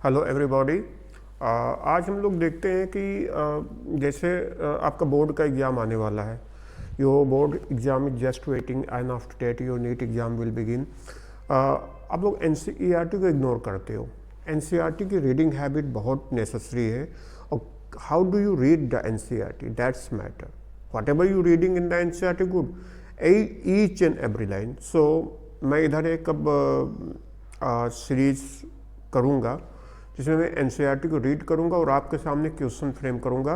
Hello everybody. आज हम लोग देखते हैं कि जैसे आपका बोर्ड का एग्ज़ाम आने वाला है। Your board exam is just waiting and after that your NEET exam will begin. आप लोग एनसीईआरटी को इग्नोर करते हो। एनसीईआरटी की रीडिंग हैबिट बहुत नेसेसरी है। और how do you read the NCERT, that's matter. Whatever you reading in the NCERT good, each and every line. So मैं इधर एक अब सीरीज करूँगा जिसमें मैं एनसीईआरटी को रीड करूंगा और आपके सामने क्वेश्चन फ्रेम करूंगा।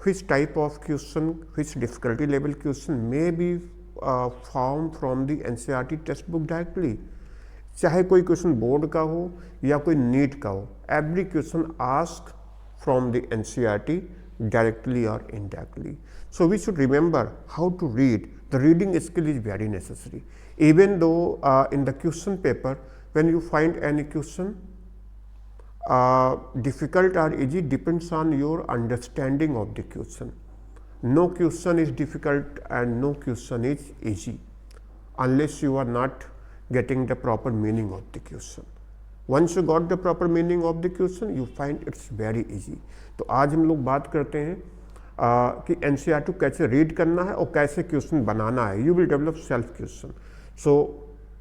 Which type of question, which difficulty level question may be form from the NCERT text book directly. चाहे कोई क्वेश्चन बोर्ड का हो या कोई नीट का हो, every question ask from the NCERT directly or indirectly. So we should remember how to read. The reading skill is very necessary. Even though in the question paper, when you find any question, difficult or easy depends on your understanding of the question. No question is difficult and no question is easy unless you are not getting the proper meaning of the question. Once you got the proper meaning of the question, you find it's very easy. तो आज हम लोग बात करते हैं कि NCERT कैसे read करना है और कैसे क्वेश्चन बनाना है। You will develop self question. So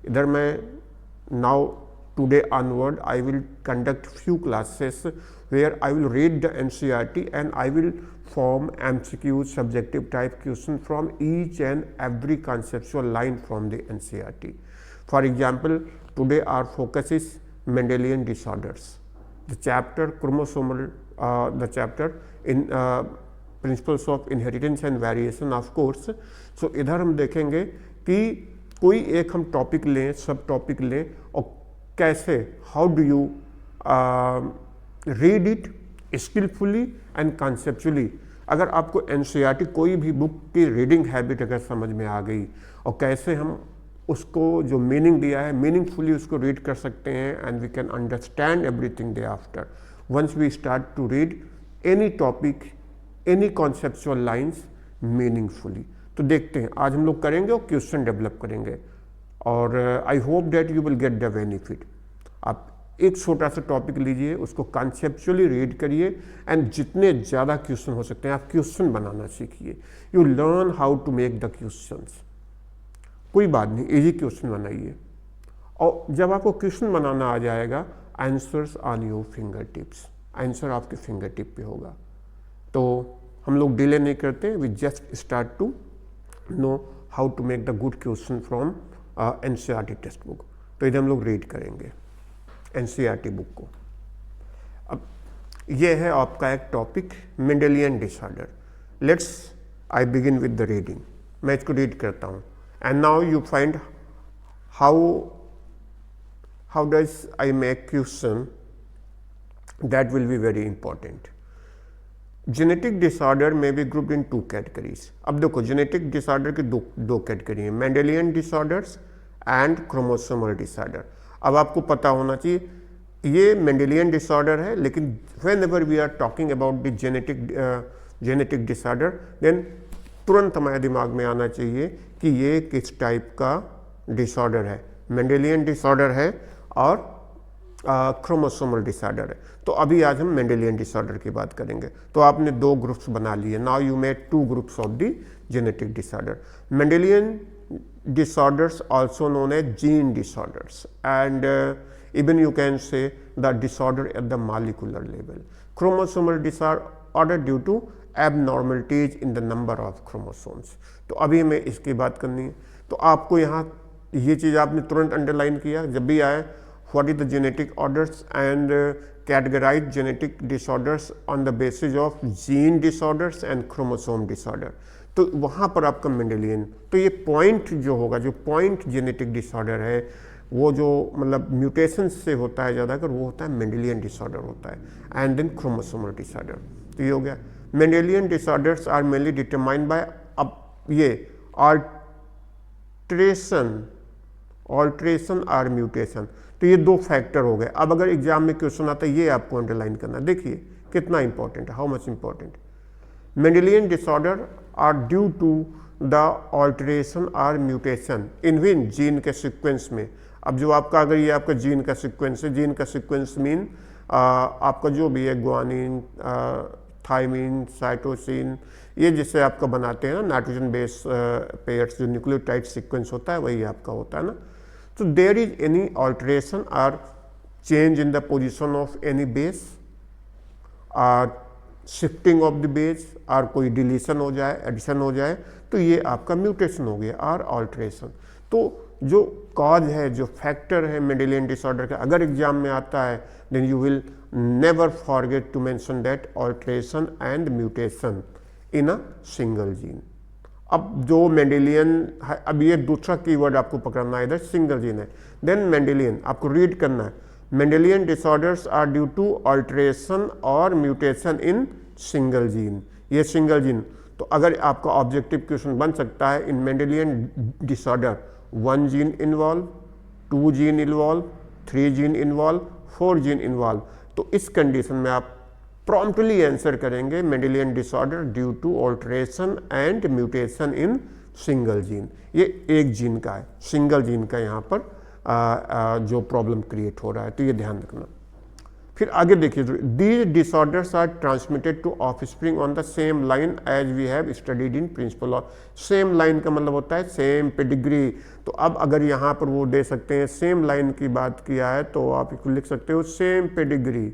इधर मैं now today onward I will conduct few classes where I will read the NCERT and I will form MCQs, subjective type question from each and every conceptual line from the NCERT. For example, today our focus is Mendelian disorders, the chapter chromosomal, the chapter in principles of inheritance and variation of course. So इधर हम देखेंगे कि कोई एक हम topic लें, सब topic लें और कैसे, how do you read it skilfully and conceptually. अगर आपको एनसीईआरटी कोई भी बुक की रीडिंग हैबिट अगर समझ में आ गई और कैसे हम उसको जो मीनिंग दिया है मीनिंगफुली उसको रीड कर सकते हैं and we can understand everything day after once we start to read any topic, any conceptual lines meaningfully. तो देखते हैं आज हम लोग करेंगे और क्वेश्चन डेवलप करेंगे और I hope that you will get the benefit. आप एक छोटा सा टॉपिक लीजिए, उसको कॉन्सेप्चुअली रीड करिए एंड जितने ज़्यादा क्वेश्चन हो सकते हैं आप क्वेश्चन बनाना सीखिए। You learn how to make the questions. कोई बात नहीं, इजी क्वेश्चन बनाइए और जब आपको क्वेश्चन बनाना आ जाएगा answers on your finger tips, answer आपके फिंगर टिप पे होगा। तो हम लोग डिले नहीं करते, we just start to know how to make the good question from NCERT text book. तो इधर हम लोग रीड करेंगे एनसीईआरटी बुक को। अब ये है आपका एक topic Mendelian disorder. Let's I begin with the reading. मैं इसको रीड करता हूँ and now you find how does I make question, that will be very important. Genetic disorder में बी ग्रुप्ड इन 2 कैटेगरीज। अब देखो जेनेटिक डिसऑर्डर की दो category है, Mendelian disorders and chromosomal disorder. अब आपको पता होना चाहिए ये मेंडेलियन डिसऑर्डर है, लेकिन whenever we are talking about the genetic disorder then तुरंत हमारे दिमाग में आना चाहिए कि ये किस टाइप का डिसऑर्डर है, मेंडेलियन डिसऑर्डर है और क्रोमोसोमल डिसऑर्डर है। तो अभी आज हम मेंडेलियन डिसऑर्डर की बात करेंगे। तो आपने 2 ग्रुप्स बना लिए। Now you made 2 groups of the genetic disorder. Mendelian disorders also known as gene disorders and even you can say the disorder at the molecular level. Chromosomal disorder due to abnormalities in the number of chromosomes. तो अभी हमें इसकी बात करनी है। तो आपको यहाँ ये चीज़ आपने तुरंत अंडरलाइन किया जब भी आए, what is the genetic orders and categorize genetic disorders on the basis of gene disorders and chromosome disorder. तो वहाँ पर आपका मेंडेलियन, तो ये पॉइंट जो होगा, जो पॉइंट जेनेटिक डिसऑर्डर है वो जो मतलब म्यूटेशन से होता है ज़्यादातर, वो होता है मेंडेलियन डिसऑर्डर होता है एंड देन क्रोमोसोमल डिसऑर्डर। तो ये हो गया। Mendelian disorders are mainly determined by, अब ये ऑल्ट्रेशन और म्यूटेशन, तो ये 2 फैक्टर हो गए। अब अगर एग्जाम में क्वेश्चन आता है ये आपको अंडरलाइन करना, देखिए कितना इंपॉर्टेंट है, how much important. Mendelian disorder are due to the alteration or mutation in which gene के सीक्वेंस में। अब जो आपका अगर ये आपका जीन का सीक्वेंस है, जीन का सीक्वेंस मीन आपका जो भी है ग्वानिन, थायमिन, साइटोसिन, ये जिससे आपका बनाते हैं ना नाइट्रोजन बेस पेयर्स, जो न्यूक्लियोटाइड सीक्वेंस होता है वही आपका होता है ना। तो देयर इज एनी ऑल्ट्रेशन और change in the position of any base और शिफ्टिंग ऑफ द बेस और कोई डिलीशन हो जाए, एडिशन हो जाए, तो ये आपका म्यूटेशन हो गया और ऑल्ट्रेशन। तो जो कॉज है, जो फैक्टर है मेंडेलियन डिसऑर्डर का, अगर एग्जाम में आता है then you will never forget to mention that alteration and mutation in a single gene. अब जो मेंडेलियन है, अब ये दूसरा कीवर्ड आपको पकड़ना है, इधर सिंगल जीन है, देन मेंडेलियन आपको रीड करना है, Mendelian disorders are due to alteration और म्यूटेशन इन सिंगल जीन। ये सिंगल जीन, तो अगर आपका ऑब्जेक्टिव क्वेश्चन बन सकता है in Mendelian disorder 1 gene involve, 2 gene involve, 3 gene involve, 4 gene involve, तो इस कंडीशन में आप प्रॉम्प्टली आंसर करेंगे Mendelian disorder due to alteration and mutation in single gene. ये एक जीन का है, सिंगल जीन का यहाँ पर जो प्रॉब्लम क्रिएट हो रहा है, तो ये ध्यान रखना। फिर आगे देखिए, these disorders are transmitted to offspring on the same line as we have studied in principle of. Same line का मतलब होता है सेम पेडिग्री। तो अब अगर यहाँ पर वो दे सकते हैं सेम लाइन की बात किया है, तो आप इसको लिख सकते हो सेम पेडिग्री,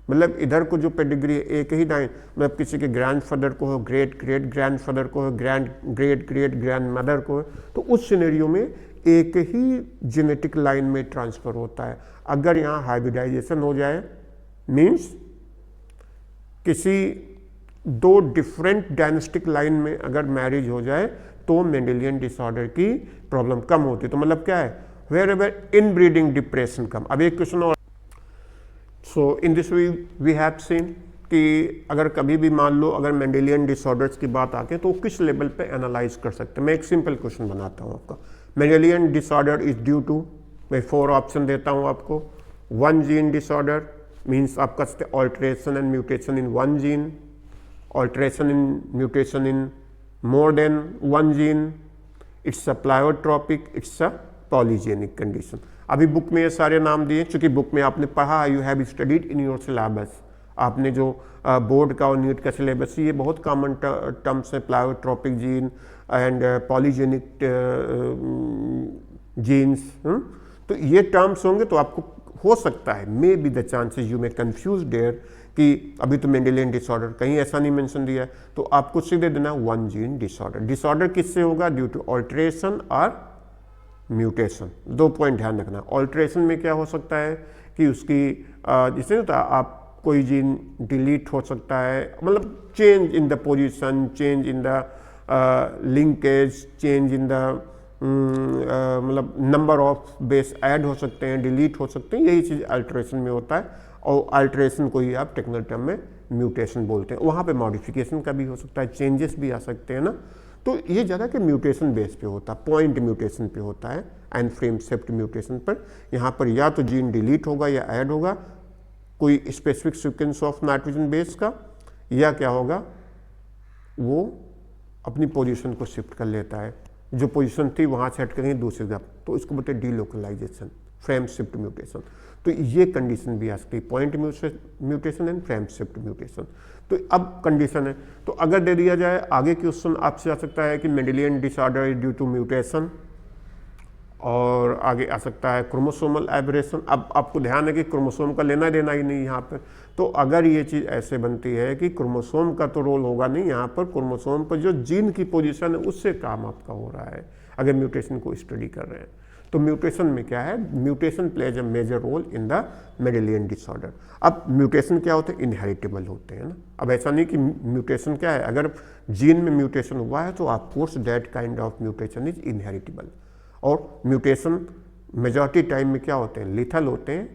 मतलब इधर को जो पेडिग्री है एक ही लाइन, मतलब किसी के ग्रैंडफादर को हो, ग्रेट ग्रेट ग्रैंडफादर को हो, ग्रेट ग्रेट ग्रैंडमदर को हो, तो उस सिनेरियो में एक ही जेनेटिक लाइन में ट्रांसफर होता है। अगर यहाँ हाइब्रिडाइजेशन हो जाए, मीन्स किसी 2 डिफरेंट डायनेस्टिक लाइन में अगर मैरिज हो जाए, तो मेंडेलियन डिसऑर्डर की प्रॉब्लम कम होती है। तो मतलब क्या है, वेयर एवर इनब्रीडिंग डिप्रेशन कम। अब एक क्वेश्चन और, so in this we have seen कि अगर कभी भी मान लो अगर मेंडेलियन डिसऑर्डर्स की बात आके, तो किस लेवल पे एनालाइज कर सकते हैं। मैं एक सिंपल क्वेश्चन बनाता हूँ आपका, Mendelian disorder is due to, मैं 4 ऑप्शन देता हूँ आपको। 1 जीन डिसऑर्डर मीन्स आप कर सकते alteration and mutation in 1 gene, alteration in mutation in more than 1 gene, it's a pleiotropic, it's a polygenic condition. अभी बुक में ये सारे नाम दिए, चूंकि बुक में आपने पढ़ा, you have studied in your syllabus, आपने जो बोर्ड का और नीट का सिलेबस, ये बहुत कॉमन टर्म्स है, pleiotropic gene and polygenic genes. तो ये टर्म्स होंगे तो आपको हो सकता है, may be the chances you may confuse there, कि अभी तो मेंडेलियन डिसऑर्डर कहीं ऐसा नहीं मेंशन दिया है, तो आपको सीधे देना 1 जीन डिसऑर्डर। डिसऑर्डर किससे होगा, ड्यू टू ऑल्ट्रेशन और म्यूटेशन। 2 पॉइंट ध्यान रखना। ऑल्ट्रेशन में क्या हो सकता है कि उसकी जिससे होता है, आप कोई जीन डिलीट हो सकता है, मतलब change in the position, change in the linkage, change in the मतलब नंबर ऑफ बेस ऐड हो सकते हैं, डिलीट हो सकते हैं, यही चीज़ अल्ट्रेशन में होता है। और अल्ट्रेशन को ही आप टेक्निकल टर्म में म्यूटेशन बोलते हैं। वहाँ पे मॉडिफिकेशन का भी हो सकता है, चेंजेस भी आ सकते हैं ना। तो ये ज़्यादा कि म्यूटेशन बेस पे होता है, पॉइंट म्यूटेशन पे होता है, एंड फ्रेम शिफ्ट म्यूटेशन पर। यहाँ पर या तो जीन डिलीट होगा या ऐड होगा कोई specific sequence of nitrogen base का, या क्या होगा, वो अपनी पोजीशन को शिफ्ट कर लेता है, जो पोजीशन थी वहाँ से हट कर दूसरी जगह, तो इसको बोलते हैं डीलोकलाइजेशन, फ्रेम शिफ्ट म्यूटेशन। तो ये कंडीशन भी आ सकती है, point mutation and frame shift mutation. तो अब कंडीशन है, तो अगर दे दिया जाए आगे क्वेश्चन आपसे आ सकता है कि Mendelian disorder is due to mutation, और आगे आ सकता है क्रोमोसोमल एबरेशन। अब आपको ध्यान है कि क्रोमोसोम का लेना देना ही नहीं यहाँ पे, तो अगर ये चीज़ ऐसे बनती है कि क्रोमोसोम का तो रोल होगा नहीं यहाँ पर, क्रोमोसोम पर जो जीन की पोजीशन है उससे काम आपका हो रहा है अगर म्यूटेशन को स्टडी कर रहे हैं। तो म्यूटेशन में क्या है, mutation plays a major role in the Mendelian disorder. अब म्यूटेशन क्या होते हैं, इनहेरिटेबल होते हैं ना। अब ऐसा नहीं कि म्यूटेशन क्या है, अगर जीन में म्यूटेशन हुआ है तो of course that kind of mutation is inheritable. और म्यूटेशन मेजॉरिटी टाइम में क्या होते हैं, लिथल होते हैं,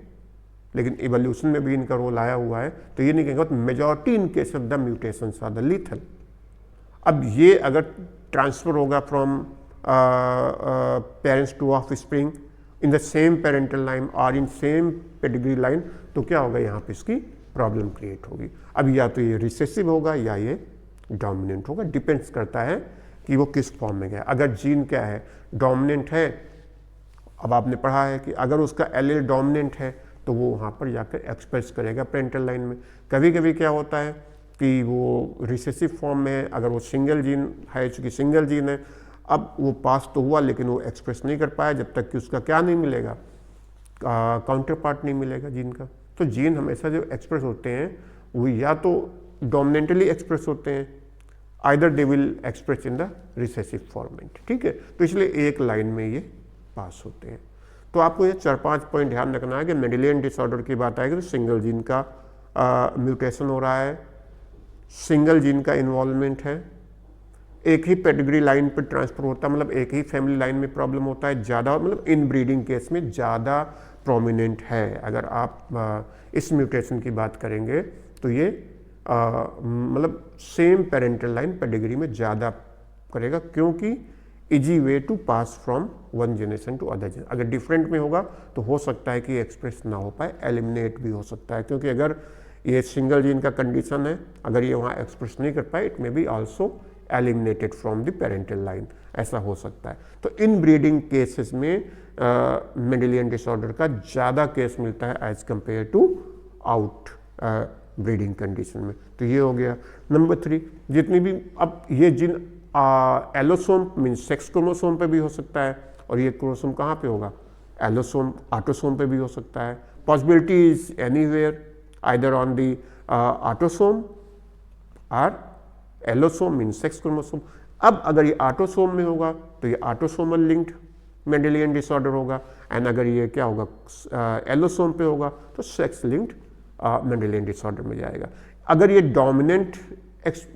लेकिन इवोल्यूशन में भी इनका रोल आया हुआ है। तो ये नहीं कहेंगे majority in case of the mutations are the lethal. अब ये अगर ट्रांसफर होगा from parents to offspring in the same parental line और इन सेम पेडिग्री लाइन, तो क्या होगा, यहाँ पे इसकी प्रॉब्लम क्रिएट होगी। अब या तो ये रिसेसिव होगा या ये डोमिनेंट होगा, डिपेंड्स करता है कि वो किस फॉर्म में गया। अगर जीन क्या है, डोमिनेंट है, अब आपने पढ़ा है कि अगर उसका एलील डोमिनेंट है तो वो वहाँ पर जाकर एक्सप्रेस करेगा पेरेंटल लाइन में। कभी कभी क्या होता है कि वो रिसेसिव फॉर्म में, अगर वो सिंगल जीन है, चूँकि सिंगल जीन है, अब वो पास तो हुआ लेकिन वो एक्सप्रेस नहीं कर पाया जब तक कि उसका क्या नहीं मिलेगा, काउंटर पार्ट नहीं मिलेगा जीन का। तो जीन हमेशा जो एक्सप्रेस होते हैं वो या तो डोमिनेंटली एक्सप्रेस होते हैं, either they will express in the recessive format, ठीक है। तो इसलिए एक लाइन में ये पास होते हैं। तो आपको ये 4-5 पॉइंट ध्यान रखना है कि मेंडेलियन डिसऑर्डर की बात आएगी तो सिंगल जीन का म्यूटेशन हो रहा है, सिंगल जीन का इन्वॉल्वमेंट है, एक ही पेडिग्री लाइन पर ट्रांसफर होता है, मतलब एक ही फैमिली लाइन में प्रॉब्लम होता है ज़्यादा, मतलब इन ब्रीडिंग केस में ज़्यादा प्रोमिनेंट है। अगर आप इस म्यूटेशन की बात करेंगे तो ये मतलब सेम पेरेंटल लाइन पेडिग्री में ज़्यादा करेगा, क्योंकि easy way to pass from one generation to other generation. अगर डिफरेंट में होगा तो हो सकता है कि एक्सप्रेस ना हो पाए, एलिमिनेट भी हो सकता है, क्योंकि अगर ये सिंगल जीन का कंडीशन है, अगर ये वहाँ एक्सप्रेस नहीं कर पाए, it may be also eliminated from the parental line, ऐसा हो सकता है। तो इन ब्रीडिंग केसेस में मेंडेलियन डिसऑर्डर का ज़्यादा केस मिलता है as compare to outbreeding condition में। तो ये हो गया। नंबर 3, जितनी भी अब ये जिन एलोसोम मीन्स सेक्स क्रोमोसोम पे भी हो सकता है, और ये क्रोमोसोम कहाँ पे होगा, एलोसोम ऑटोसोम पे भी हो सकता है। Possibility is anywhere, either on the autosome और एलोसोम मीन्स सेक्स क्रोमोसोम। अब अगर ये ऑटोसोम में होगा तो ये ऑटोसोमल लिंक्ड मेंडेलियन डिसऑर्डर होगा, एंड अगर ये क्या होगा एलोसोम पे होगा तो सेक्स लिंक्ड मेंडेलियन डिसऑर्डर में जाएगा। अगर ये डोमिनेंट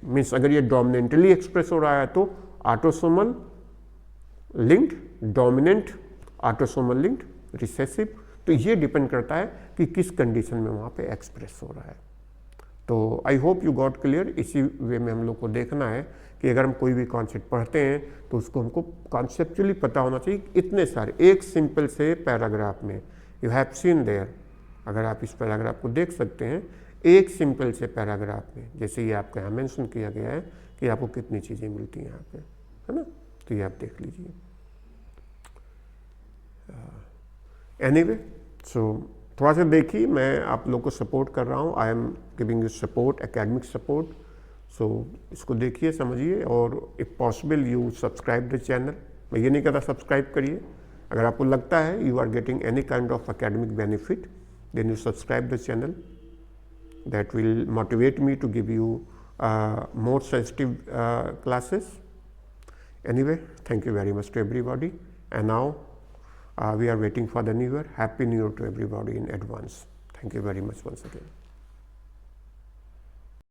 मीन्स अगर ये डोमिनेंटली एक्सप्रेस हो रहा है तो autosomal linked, dominant, autosomal linked, recessive. तो ये डिपेंड करता है कि किस कंडीशन में वहाँ पे एक्सप्रेस हो रहा है। तो I hope you got clear. इसी वे में हम लोग को देखना है कि अगर हम कोई भी कॉन्सेप्ट पढ़ते हैं तो उसको हमको कॉन्सेप्चुअली पता होना चाहिए। इतने सारे एक सिंपल से पैराग्राफ में, यू हैव सीन देयर, अगर आप इस पैराग्राफ को देख सकते हैं, एक सिंपल से पैराग्राफ में, जैसे ये आपका यहाँ मेंशन किया गया है कि आपको कितनी चीज़ें मिलती हैं यहाँ पे, है ना। तो ये आप देख लीजिए। एनीवे, सो थोड़ा सा देखिए, मैं आप लोग को सपोर्ट कर रहा हूँ, I am giving you support, academic support. So इसको देखिए, समझिए, और if possible you subscribe the channel. मैं ये नहीं कहता सब्सक्राइब करिए, अगर आपको लगता है you are getting any kind of academic benefit, then you subscribe the channel. That will motivate me to give you more sensitive classes. Anyway, thank you very much to everybody, and now we are waiting for the new year. Happy New Year to everybody in advance. Thank you very much once again.